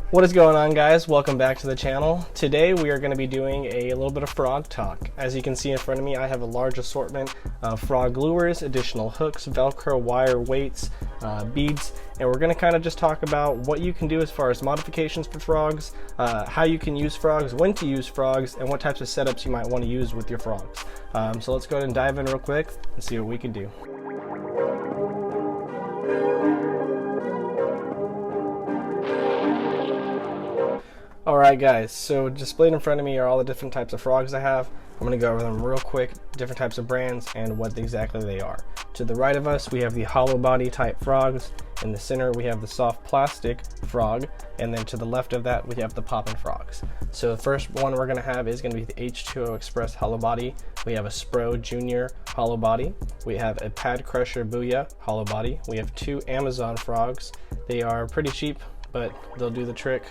What is going on, guys? Welcome back to the channel. Today we are going to be doing a little bit of frog talk. As you can see in front of me, I have a large assortment of frog lures, additional hooks, Velcro, wire, weights, beads, and we're going to kind of just talk about what you can do as far as modifications for frogs, how you can use frogs, when to use frogs, and what types of setups you might want to use with your frogs. So let's go ahead and dive in real quick and see what we can do. Alright guys, so displayed in front of me are all the different types of frogs I have. I'm going to go over them real quick, different types of brands and what exactly they are. To the right of us we have the hollow body type frogs, in the center we have the soft plastic frog, and then to the left of that we have the poppin' frogs. So the first one we're going to have is going to be the H2O Express hollow body. We have a Spro Junior hollow body. We have a Pad Crusher Booyah hollow body. We have two Amazon frogs. They are pretty cheap, but they'll do the trick.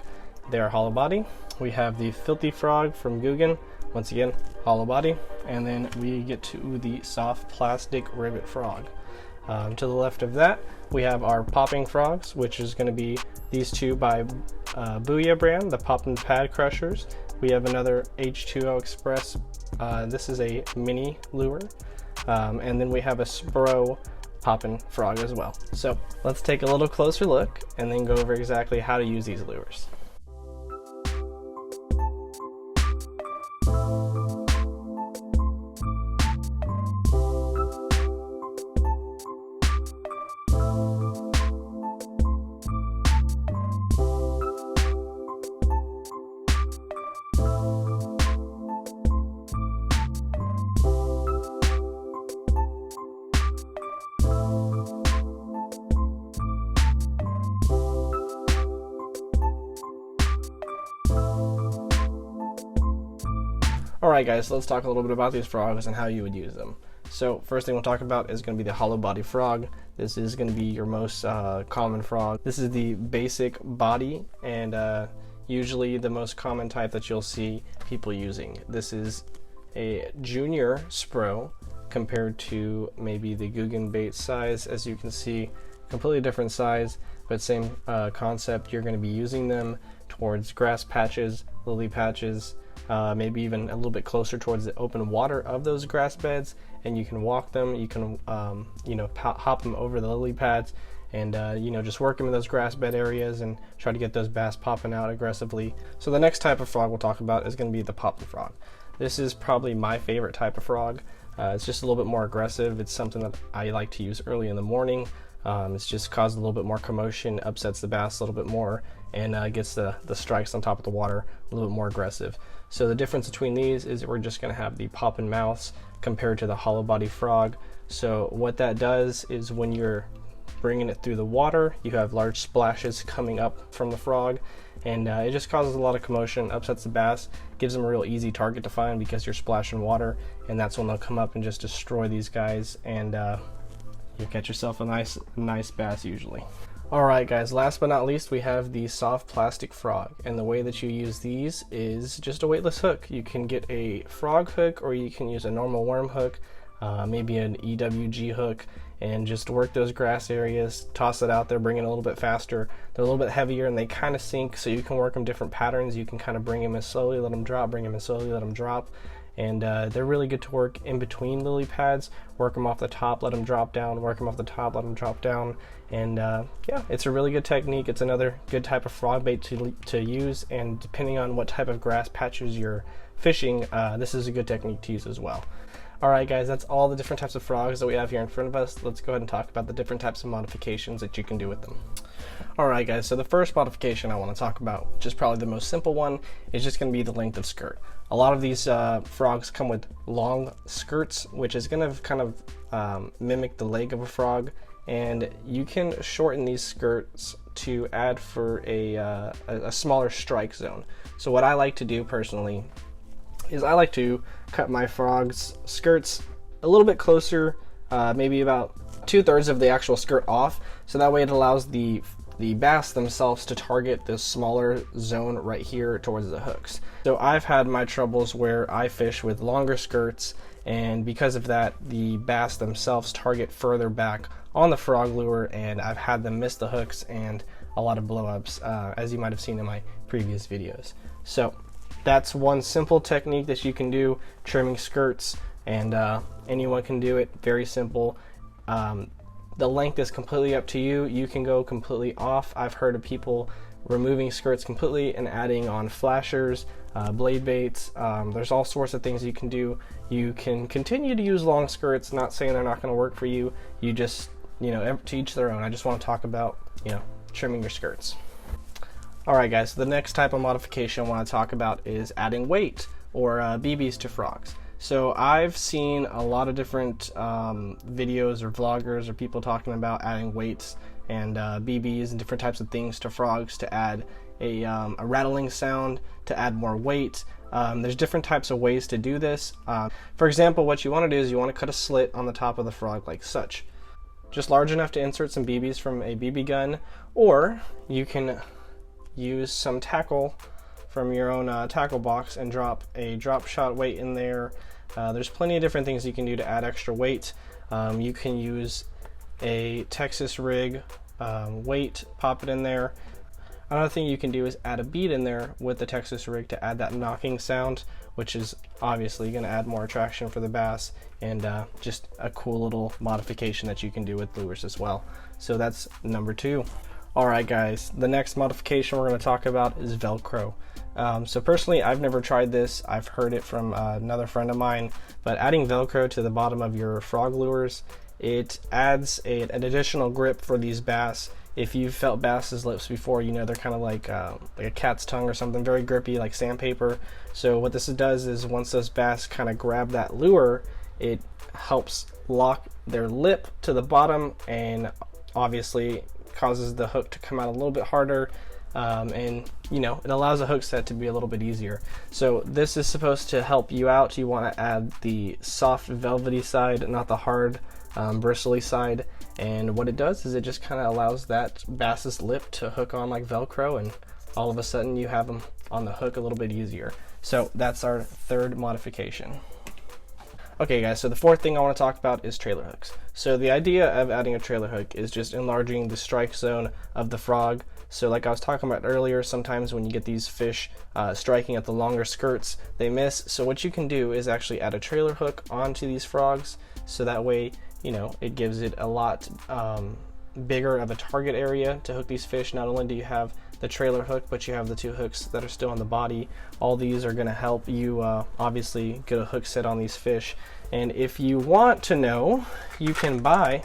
They are hollow body. We have the Filthy Frog from Googan, once again hollow body, and then we get to the soft plastic Ribbit frog. To the left of that we have our popping frogs, which is going to be these two by Booyah brand, the Poppin' Pad Crushers. We have another H2O Express, this is a mini lure, and then we have a Spro poppin' frog as well. So let's take a little closer look and then go over exactly how to use these lures. Alright guys, so let's talk a little bit about these frogs and how you would use them. So first thing we'll talk about is going to be the hollow body frog. This is going to be your most common frog. This is the basic body and usually the most common type that you'll see people using. This is a junior Spro compared to maybe the Googan bait size. As you can see, completely different size, but same concept. You're going to be using them towards grass patches, lily patches, maybe even a little bit closer towards the open water of those grass beds, and you can walk them, you can hop them over the lily pads and just work them in those grass bed areas and try to get those bass popping out aggressively. So the next type of frog we'll talk about is going to be the poppin' frog. This is probably my favorite type of frog. It's just a little bit more aggressive. It's something that I like to use early in the morning. It's just caused a little bit more commotion, upsets the bass a little bit more, and gets the strikes on top of the water a little bit more aggressive. So the difference between these is we're just going to have the poppin' mouths compared to the hollow body frog. So what that does is when you're bringing it through the water, you have large splashes coming up from the frog, and it just causes a lot of commotion, upsets the bass, gives them a real easy target to find because you're splashing water, and that's when they'll come up and just destroy these guys, and you'll catch yourself a nice bass usually. Alright guys, last but not least we have the soft plastic frog, and the way that you use these is just a weightless hook. You can get a frog hook or you can use a normal worm hook, maybe an EWG hook, and just work those grass areas, toss it out there, bring it a little bit faster. They're a little bit heavier and they kind of sink, so you can work them different patterns. You can kind of bring them in slowly, let them drop, bring them in slowly, let them drop. And they're really good to work in between lily pads. Work them off the top, let them drop down, work them off the top, let them drop down, and yeah, it's a really good technique. It's another good type of frog bait to use, and depending on what type of grass patches you're fishing, this is a good technique to use as well. Alright guys, that's all the different types of frogs that we have here in front of us. Let's go ahead and talk about the different types of modifications that you can do with them. Alright guys, so the first modification I want to talk about, which is probably the most simple one, is just going to be the length of skirt. A lot of these frogs come with long skirts, which is going to kind of mimic the leg of a frog, and you can shorten these skirts to add for a smaller strike zone. So what I like to do personally is I like to cut my frog's skirts a little bit closer, maybe about 2/3 of the actual skirt off, so that way it allows the the bass themselves to target this smaller zone right here towards the hooks. So I've had my troubles where I fish with longer skirts, and because of that, the bass themselves target further back on the frog lure, and I've had them miss the hooks and a lot of blowups, as you might have seen in my previous videos. So that's one simple technique that you can do, trimming skirts, and anyone can do it. Very simple. The length is completely up to you. You can go completely off. I've heard of people removing skirts completely and adding on flashers, blade baits. There's all sorts of things you can do. You can continue to use long skirts, not saying they're not going to work for you. You just, to each their own. I just want to talk about, trimming your skirts. Alright guys, so the next type of modification I want to talk about is adding weight or BBs to frogs. So I've seen a lot of different videos or vloggers or people talking about adding weights and BBs and different types of things to frogs to add a rattling sound, to add more weight. There's different types of ways to do this. For example, what you want to do is you want to cut a slit on the top of the frog like such. Just large enough to insert some BBs from a BB gun, or you can use some tackle from your own tackle box and drop a drop shot weight in there. There's plenty of different things you can do to add extra weight. You can use a Texas rig weight, pop it in there. Another thing you can do is add a bead in there with the Texas rig to add that knocking sound, which is obviously going to add more attraction for the bass, and just a cool little modification that you can do with lures as well. So that's number 2. Alright guys, the next modification we're going to talk about is Velcro. So personally, I've never tried this. I've heard it from another friend of mine, but adding Velcro to the bottom of your frog lures, it adds an additional grip for these bass. If you've felt bass's lips before, they're kind of like a cat's tongue or something, very grippy, like sandpaper. So what this does is once those bass kind of grab that lure, it helps lock their lip to the bottom, and obviously causes the hook to come out a little bit harder, and it allows the hook set to be a little bit easier. So this is supposed to help you out. You want to add the soft velvety side, not the hard bristly side, and what it does is it just kind of allows that bass's lip to hook on like Velcro, and all of a sudden you have them on the hook a little bit easier. So that's our 3rd modification. Okay guys, so the 4th thing I want to talk about is trailer hooks. So the idea of adding a trailer hook is just enlarging the strike zone of the frog. So like I was talking about earlier, sometimes when you get these fish striking at the longer skirts, they miss. So what you can do is actually add a trailer hook onto these frogs, so that way it gives it a lot bigger of a target area to hook these fish. Not only do you have the trailer hook, but you have the 2 hooks that are still on the body. All these are going to help you obviously get a hook set on these fish. And if you want to know, you can buy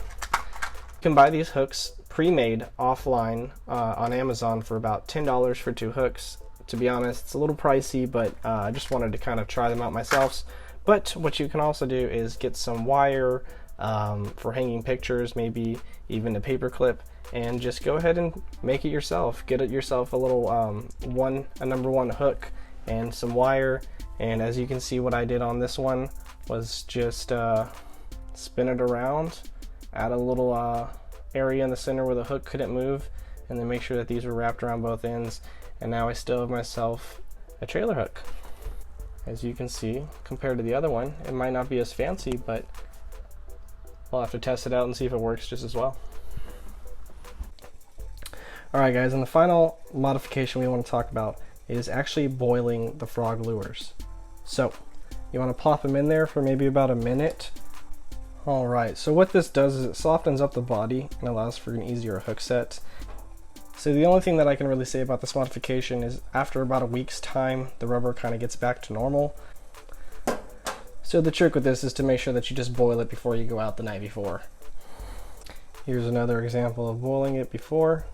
these hooks pre-made offline on Amazon for about $10 for 2 hooks. To be honest, it's a little pricey, but I just wanted to kind of try them out myself. But what you can also do is get some wire for hanging pictures, maybe even a paper clip, and just go ahead and make it yourself. Get it yourself a little number 1 hook and some wire, and as you can see, what I did on this one was just spin it around, add a little area in the center where the hook couldn't move, and then make sure that these were wrapped around both ends, and now I still have myself a trailer hook. As you can see, compared to the other one, it might not be as fancy, but I'll have to test it out and see if it works just as well. Alright guys, and the final modification we want to talk about is actually boiling the frog lures. So you want to plop them in there for maybe about a minute. Alright, so what this does is it softens up the body and allows for an easier hook set. So the only thing that I can really say about this modification is after about a week's time, the rubber kind of gets back to normal. So the trick with this is to make sure that you just boil it before you go out the night before. Here's another example of boiling it before.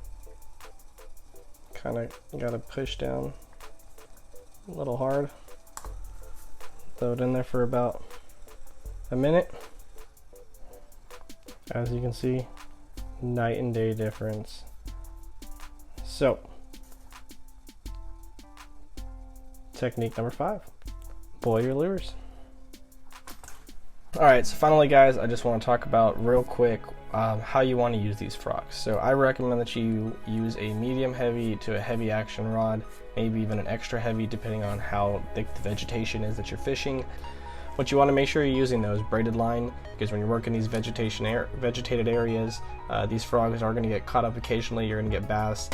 Kind of got to push down a little hard. Throw it in there for about a minute. As you can see, night and day difference. So, technique number 5, boil your lures. Alright, so finally guys, I just want to talk about real quick how you want to use these frogs. So I recommend that you use a medium heavy to a heavy action rod, maybe even an extra heavy depending on how thick the vegetation is that you're fishing. What you want to make sure you're using though is braided line, because when you're working these vegetated areas, these frogs are going to get caught up occasionally. You're going to get bass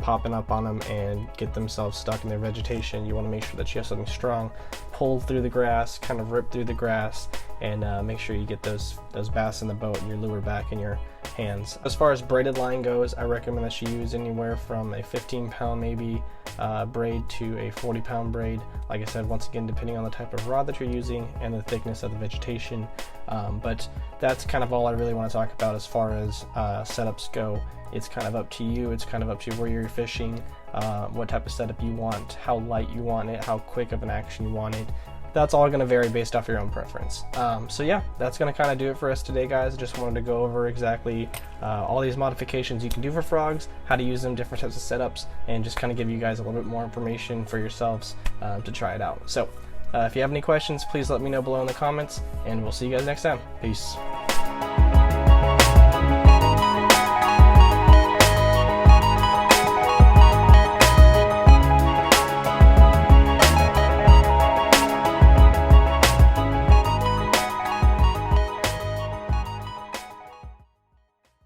popping up on them and get themselves stuck in their vegetation. You want to make sure that you have something strong, pull through the grass, kind of rip through the grass, and make sure you get those bass in the boat and your lure back in your hands. As far as braided line goes, I recommend that you use anywhere from a 15-pound maybe braid to a 40-pound braid. Like I said, once again, depending on the type of rod that you're using and the thickness of the vegetation. But that's kind of all I really want to talk about as far as setups go. It's kind of up to you. It's kind of up to where you're fishing, what type of setup you want, how light you want it, how quick of an action you want it. That's all going to vary based off your own preference. So yeah, that's going to kind of do it for us today, guys. I just wanted to go over exactly all these modifications you can do for frogs, how to use them, different types of setups, and just kind of give you guys a little bit more information for yourselves to try it out. So if you have any questions, please let me know below in the comments, and we'll see you guys next time. Peace.